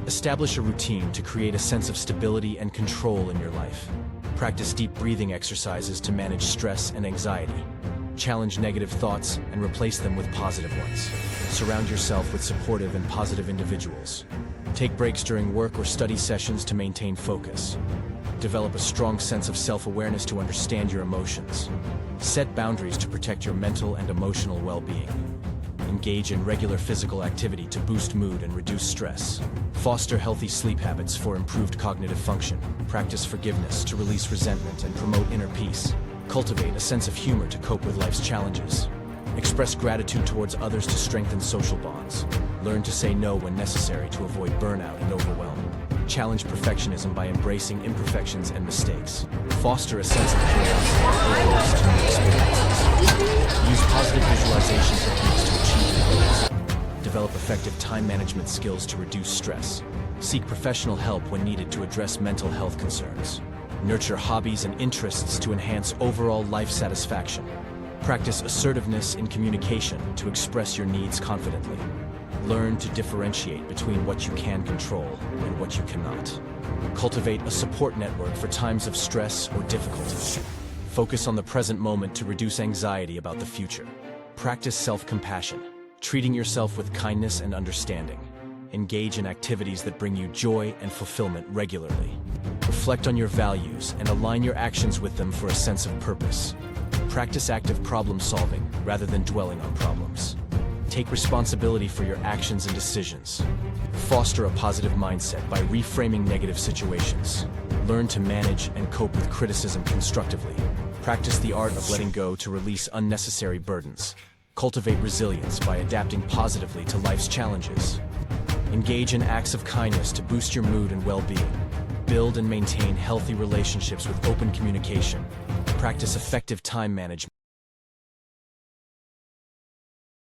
Establish a routine to create a sense of stability and control in your life. Practice deep breathing exercises to manage stress and anxiety. Challenge negative thoughts and replace them with positive ones. Surround yourself with supportive and positive individuals. Take breaks during work or study sessions to maintain focus. Develop a strong sense of self-awareness to understand your emotions. Set boundaries to protect your mental and emotional well-being. Engage in regular physical activity to boost mood and reduce stress. Foster healthy sleep habits for improved cognitive function. Practice forgiveness to release resentment and promote inner peace. Cultivate a sense of humor to cope with life's challenges. Express gratitude towards others to strengthen social bonds. Learn to say no when necessary to avoid burnout and overwhelm. Challenge perfectionism by embracing imperfections and mistakes. Foster a sense of curiosity and openness to new experiences. Use positive visualization techniques to achieve your goals. Develop effective time management skills to reduce stress. Seek professional help when needed to address mental health concerns. Nurture hobbies and interests to enhance overall life satisfaction. Practice assertiveness in communication to express your needs confidently. Learn to differentiate between what you can control and what you cannot. Cultivate a support network for times of stress or difficulty. Focus on the present moment to reduce anxiety about the future. Practice self-compassion, treating yourself with kindness and understanding. Engage in activities that bring you joy and fulfillment regularly. Reflect on your values and align your actions with them for a sense of purpose. Practice active problem solving rather than dwelling on problems. Take responsibility for your actions and decisions. Foster a positive mindset by reframing negative situations. Learn to manage and cope with criticism constructively. Practice the art of letting go to release unnecessary burdens. Cultivate resilience by adapting positively to life's challenges. Engage in acts of kindness to boost your mood and well-being. Build and maintain healthy relationships with open communication. Practice effective time management.